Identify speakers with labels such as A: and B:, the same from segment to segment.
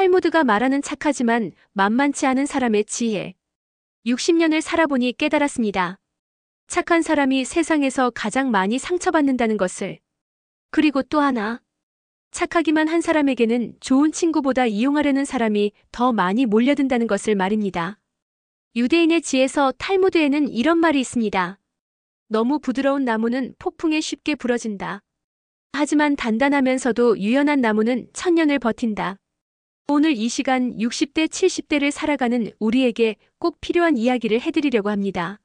A: 탈무드가 말하는 착하지만 만만치 않은 사람의 지혜. 60년을 살아보니 깨달았습니다. 착한 사람이 세상에서 가장 많이 상처받는다는 것을. 그리고 또 하나. 착하기만 한 사람에게는 좋은 친구보다 이용하려는 사람이 더 많이 몰려든다는 것을 말입니다. 유대인의 지에서 탈무드에는 이런 말이 있습니다. 너무 부드러운 나무는 폭풍에 쉽게 부러진다. 하지만 단단하면서도 유연한 나무는 천년을 버틴다. 오늘 이 시간 60대, 70대를 살아가는 우리에게 꼭 필요한 이야기를 해드리려고 합니다.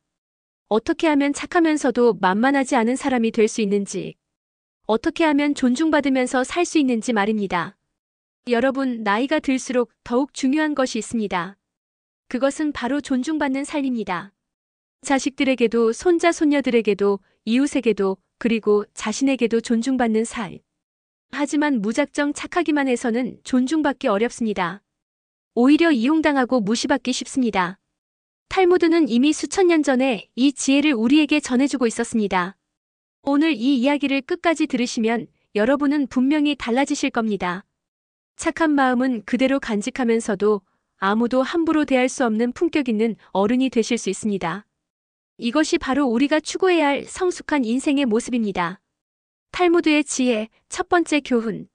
A: 어떻게 하면 착하면서도 만만하지 않은 사람이 될 수 있는지, 어떻게 하면 존중받으면서 살 수 있는지 말입니다. 여러분, 나이가 들수록 더욱 중요한 것이 있습니다. 그것은 바로 존중받는 삶입니다. 자식들에게도, 손자, 손녀들에게도, 이웃에게도, 그리고 자신에게도 존중받는 삶. 하지만 무작정 착하기만 해서는 존중받기 어렵습니다. 오히려 이용당하고 무시받기 쉽습니다. 탈무드는 이미 수천 년 전에 이 지혜를 우리에게 전해주고 있었습니다. 오늘 이 이야기를 끝까지 들으시면 여러분은 분명히 달라지실 겁니다. 착한 마음은 그대로 간직하면서도 아무도 함부로 대할 수 없는 품격 있는 어른이 되실 수 있습니다. 이것이 바로 우리가 추구해야 할 성숙한 인생의 모습입니다. 탈무드의 지혜, 첫 번째 교훈.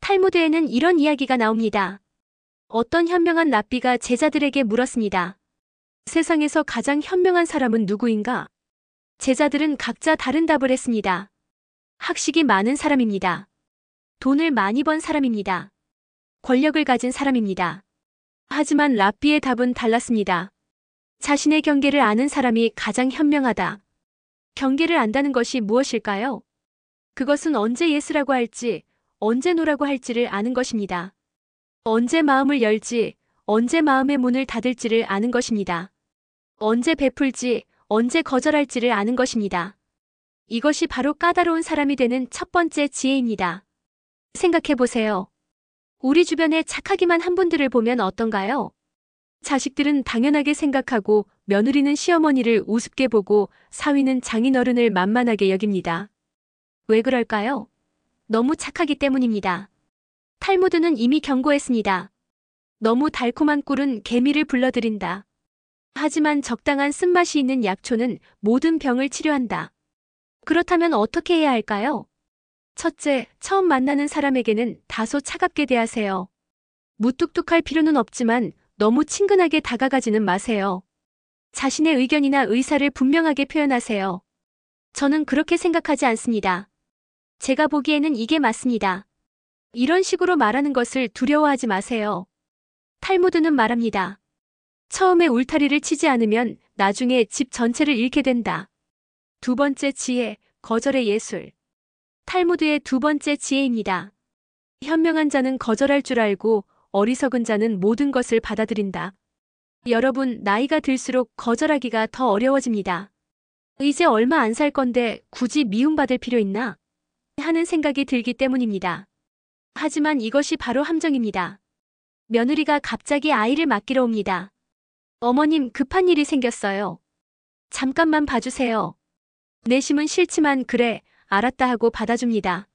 A: 탈무드에는 이런 이야기가 나옵니다. 어떤 현명한 랍비가 제자들에게 물었습니다. 세상에서 가장 현명한 사람은 누구인가? 제자들은 각자 다른 답을 했습니다. 학식이 많은 사람입니다. 돈을 많이 번 사람입니다. 권력을 가진 사람입니다. 하지만 랍비의 답은 달랐습니다. 자신의 경계를 아는 사람이 가장 현명하다. 경계를 안다는 것이 무엇일까요? 그것은 언제 예스라고 할지, 언제 노라고 할지를 아는 것입니다. 언제 마음을 열지, 언제 마음의 문을 닫을지를 아는 것입니다. 언제 베풀지, 언제 거절할지를 아는 것입니다. 이것이 바로 까다로운 사람이 되는 첫 번째 지혜입니다. 생각해보세요. 우리 주변에 착하기만 한 분들을 보면 어떤가요? 자식들은 당연하게 생각하고 며느리는 시어머니를 우습게 보고 사위는 장인어른을 만만하게 여깁니다. 왜 그럴까요? 너무 착하기 때문입니다. 탈무드는 이미 경고했습니다. 너무 달콤한 꿀은 개미를 불러들인다. 하지만 적당한 쓴맛이 있는 약초는 모든 병을 치료한다. 그렇다면 어떻게 해야 할까요? 첫째, 처음 만나는 사람에게는 다소 차갑게 대하세요. 무뚝뚝할 필요는 없지만 너무 친근하게 다가가지는 마세요. 자신의 의견이나 의사를 분명하게 표현하세요. 저는 그렇게 생각하지 않습니다. 제가 보기에는 이게 맞습니다. 이런 식으로 말하는 것을 두려워하지 마세요. 탈무드는 말합니다. 처음에 울타리를 치지 않으면 나중에 집 전체를 잃게 된다. 두 번째 지혜, 거절의 예술. 탈무드의 두 번째 지혜입니다. 현명한 자는 거절할 줄 알고 어리석은 자는 모든 것을 받아들인다. 여러분, 나이가 들수록 거절하기가 더 어려워집니다. 이제 얼마 안 살 건데 굳이 미움받을 필요 있나? 하는 생각이 들기 때문입니다. 하지만 이것이 바로 함정입니다. 며느리가 갑자기 아이를 맡기러 옵니다. 어머님, 급한 일이 생겼어요. 잠깐만 봐주세요. 내심은 싫지만 그래, 알았다 하고 받아줍니다.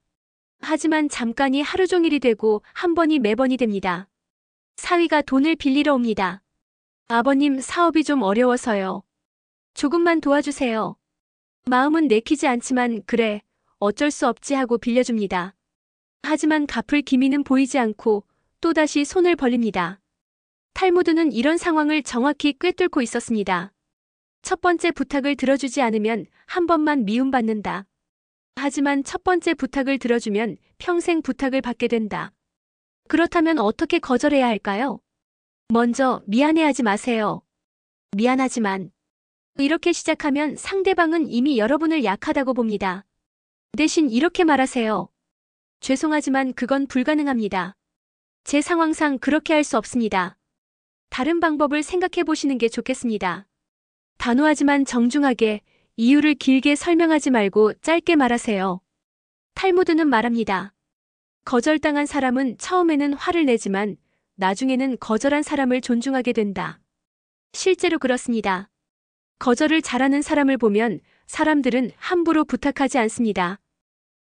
A: 하지만 잠깐이 하루 종일이 되고 한 번이 매번이 됩니다. 사위가 돈을 빌리러 옵니다. 아버님, 사업이 좀 어려워서요. 조금만 도와주세요. 마음은 내키지 않지만 그래, 어쩔 수 없지 하고 빌려줍니다. 하지만 갚을 기미는 보이지 않고 또다시 손을 벌립니다. 탈무드는 이런 상황을 정확히 꿰뚫고 있었습니다. 첫 번째 부탁을 들어주지 않으면 한 번만 미움받는다. 하지만 첫 번째 부탁을 들어주면 평생 부탁을 받게 된다. 그렇다면 어떻게 거절해야 할까요? 먼저 미안해하지 마세요. 미안하지만. 이렇게 시작하면 상대방은 이미 여러분을 약하다고 봅니다. 대신 이렇게 말하세요. 죄송하지만 그건 불가능합니다. 제 상황상 그렇게 할 수 없습니다. 다른 방법을 생각해 보시는 게 좋겠습니다. 단호하지만 정중하게 이유를 길게 설명하지 말고 짧게 말하세요. 탈무드는 말합니다. 거절당한 사람은 처음에는 화를 내지만 나중에는 거절한 사람을 존중하게 된다. 실제로 그렇습니다. 거절을 잘하는 사람을 보면 사람들은 함부로 부탁하지 않습니다.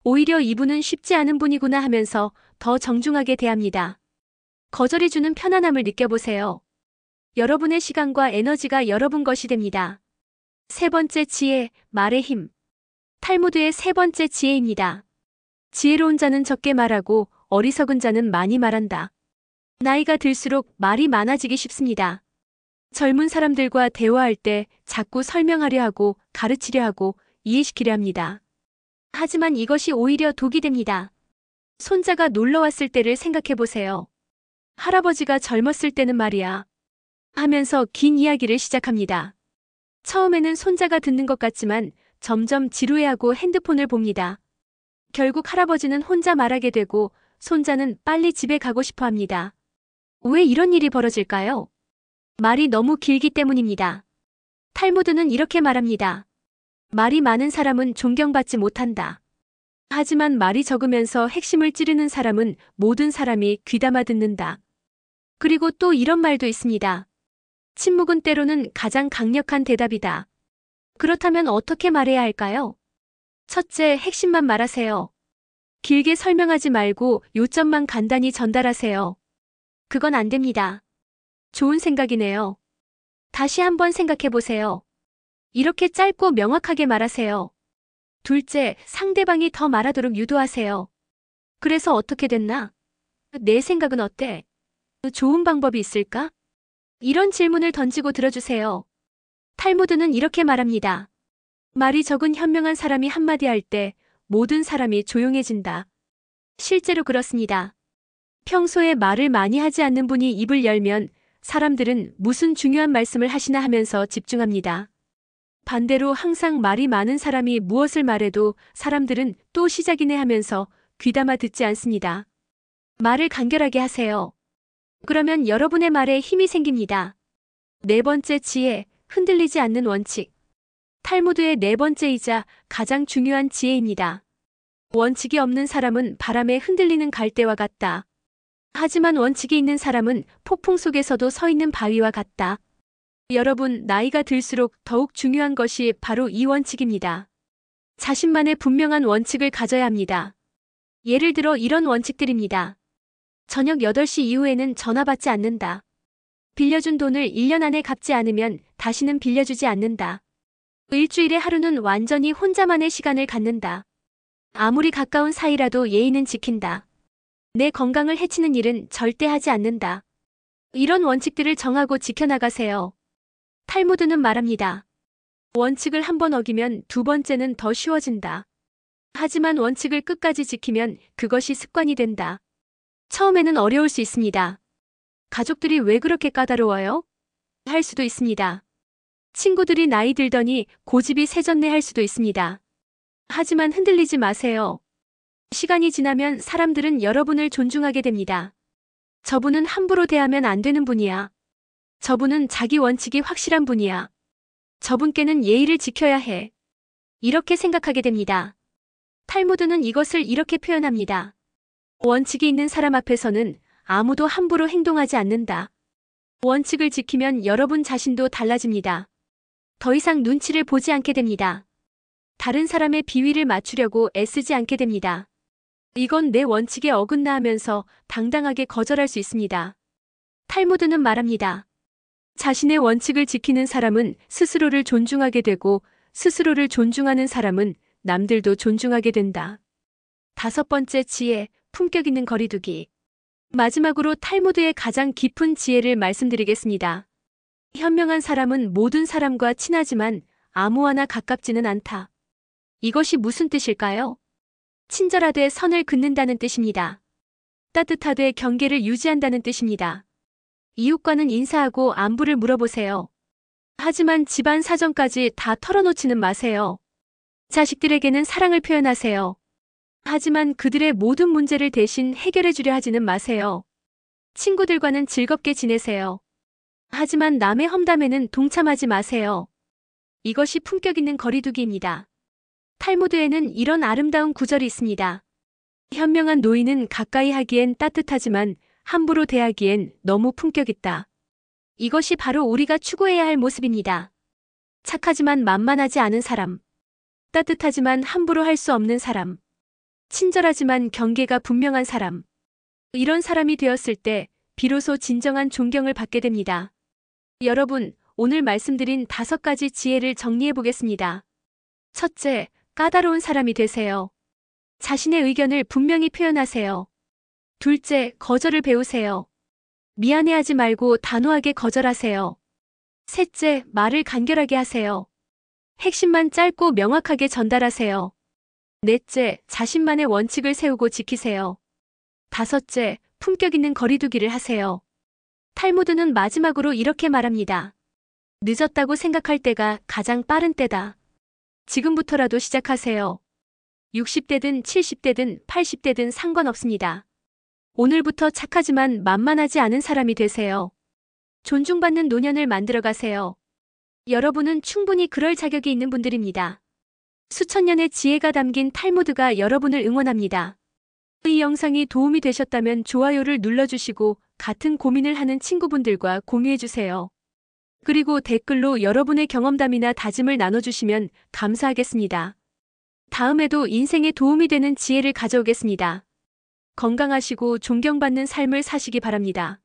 A: 오히려 이분은 쉽지 않은 분이구나 하면서 더 정중하게 대합니다. 거절이 주는 편안함을 느껴보세요. 여러분의 시간과 에너지가 여러분 것이 됩니다. 세 번째 지혜, 말의 힘. 탈무드의 세 번째 지혜입니다. 지혜로운 자는 적게 말하고 어리석은 자는 많이 말한다. 나이가 들수록 말이 많아지기 쉽습니다. 젊은 사람들과 대화할 때 자꾸 설명하려 하고 가르치려 하고 이해시키려 합니다. 하지만 이것이 오히려 독이 됩니다. 손자가 놀러 왔을 때를 생각해 보세요. 할아버지가 젊었을 때는 말이야 하면서 긴 이야기를 시작합니다. 처음에는 손자가 듣는 것 같지만 점점 지루해하고 핸드폰을 봅니다. 결국 할아버지는 혼자 말하게 되고 손자는 빨리 집에 가고 싶어 합니다. 왜 이런 일이 벌어질까요? 말이 너무 길기 때문입니다. 탈무드는 이렇게 말합니다. 말이 많은 사람은 존경받지 못한다. 하지만 말이 적으면서 핵심을 찌르는 사람은 모든 사람이 귀담아 듣는다. 그리고 또 이런 말도 있습니다. 침묵은 때로는 가장 강력한 대답이다. 그렇다면 어떻게 말해야 할까요? 첫째, 핵심만 말하세요. 길게 설명하지 말고 요점만 간단히 전달하세요. 그건 안 됩니다. 좋은 생각이네요. 다시 한번 생각해 보세요. 이렇게 짧고 명확하게 말하세요. 둘째, 상대방이 더 말하도록 유도하세요. 그래서 어떻게 됐나? 내 생각은 어때? 좋은 방법이 있을까? 이런 질문을 던지고 들어주세요. 탈무드는 이렇게 말합니다. 말이 적은 현명한 사람이 한마디 할 때 모든 사람이 조용해진다. 실제로 그렇습니다. 평소에 말을 많이 하지 않는 분이 입을 열면 사람들은 무슨 중요한 말씀을 하시나 하면서 집중합니다. 반대로 항상 말이 많은 사람이 무엇을 말해도 사람들은 또 시작이네 하면서 귀담아 듣지 않습니다. 말을 간결하게 하세요. 그러면 여러분의 말에 힘이 생깁니다. 네 번째 지혜, 흔들리지 않는 원칙. 탈무드의 네 번째이자 가장 중요한 지혜입니다. 원칙이 없는 사람은 바람에 흔들리는 갈대와 같다. 하지만 원칙이 있는 사람은 폭풍 속에서도 서 있는 바위와 같다. 여러분, 나이가 들수록 더욱 중요한 것이 바로 이 원칙입니다. 자신만의 분명한 원칙을 가져야 합니다. 예를 들어 이런 원칙들입니다. 저녁 8시 이후에는 전화 받지 않는다. 빌려준 돈을 1년 안에 갚지 않으면 다시는 빌려주지 않는다. 일주일에 하루는 완전히 혼자만의 시간을 갖는다. 아무리 가까운 사이라도 예의는 지킨다. 내 건강을 해치는 일은 절대 하지 않는다. 이런 원칙들을 정하고 지켜나가세요. 탈무드는 말합니다. 원칙을 한 번 어기면 두 번째는 더 쉬워진다. 하지만 원칙을 끝까지 지키면 그것이 습관이 된다. 처음에는 어려울 수 있습니다. 가족들이 왜 그렇게 까다로워요? 할 수도 있습니다. 친구들이 나이 들더니 고집이 세졌네 할 수도 있습니다. 하지만 흔들리지 마세요. 시간이 지나면 사람들은 여러분을 존중하게 됩니다. 저분은 함부로 대하면 안 되는 분이야. 저분은 자기 원칙이 확실한 분이야. 저분께는 예의를 지켜야 해. 이렇게 생각하게 됩니다. 탈무드는 이것을 이렇게 표현합니다. 원칙이 있는 사람 앞에서는 아무도 함부로 행동하지 않는다. 원칙을 지키면 여러분 자신도 달라집니다. 더 이상 눈치를 보지 않게 됩니다. 다른 사람의 비위를 맞추려고 애쓰지 않게 됩니다. 이건 내 원칙에 어긋나 하면서 당당하게 거절할 수 있습니다. 탈무드는 말합니다. 자신의 원칙을 지키는 사람은 스스로를 존중하게 되고 스스로를 존중하는 사람은 남들도 존중하게 된다. 다섯 번째 지혜, 품격 있는 거리두기. 마지막으로 탈무드의 가장 깊은 지혜를 말씀드리겠습니다. 현명한 사람은 모든 사람과 친하지만 아무와나 가깝지는 않다. 이것이 무슨 뜻일까요? 친절하되 선을 긋는다는 뜻입니다. 따뜻하되 경계를 유지한다는 뜻입니다. 이웃과는 인사하고 안부를 물어보세요. 하지만 집안 사정까지 다 털어놓지는 마세요. 자식들에게는 사랑을 표현하세요. 하지만 그들의 모든 문제를 대신 해결해 주려 하지는 마세요. 친구들과는 즐겁게 지내세요. 하지만 남의 험담에는 동참하지 마세요. 이것이 품격 있는 거리두기입니다. 탈무드에는 이런 아름다운 구절이 있습니다. 현명한 노인은 가까이 하기엔 따뜻하지만 함부로 대하기엔 너무 품격 있다. 이것이 바로 우리가 추구해야 할 모습입니다. 착하지만 만만하지 않은 사람. 따뜻하지만 함부로 할 수 없는 사람. 친절하지만 경계가 분명한 사람. 이런 사람이 되었을 때 비로소 진정한 존경을 받게 됩니다. 여러분, 오늘 말씀드린 5가지 지혜를 정리해 보겠습니다. 첫째, 까다로운 사람이 되세요. 자신의 의견을 분명히 표현하세요. 둘째, 거절을 배우세요. 미안해하지 말고 단호하게 거절하세요. 셋째, 말을 간결하게 하세요. 핵심만 짧고 명확하게 전달하세요. 넷째, 자신만의 원칙을 세우고 지키세요. 다섯째, 품격 있는 거리두기를 하세요. 탈무드는 마지막으로 이렇게 말합니다. 늦었다고 생각할 때가 가장 빠른 때다. 지금부터라도 시작하세요. 60대든 70대든 80대든 상관없습니다. 오늘부터 착하지만 만만하지 않은 사람이 되세요. 존중받는 노년을 만들어가세요. 여러분은 충분히 그럴 자격이 있는 분들입니다. 수천 년의 지혜가 담긴 탈무드가 여러분을 응원합니다. 이 영상이 도움이 되셨다면 좋아요를 눌러주시고 같은 고민을 하는 친구분들과 공유해주세요. 그리고 댓글로 여러분의 경험담이나 다짐을 나눠주시면 감사하겠습니다. 다음에도 인생에 도움이 되는 지혜를 가져오겠습니다. 건강하시고 존경받는 삶을 사시기 바랍니다.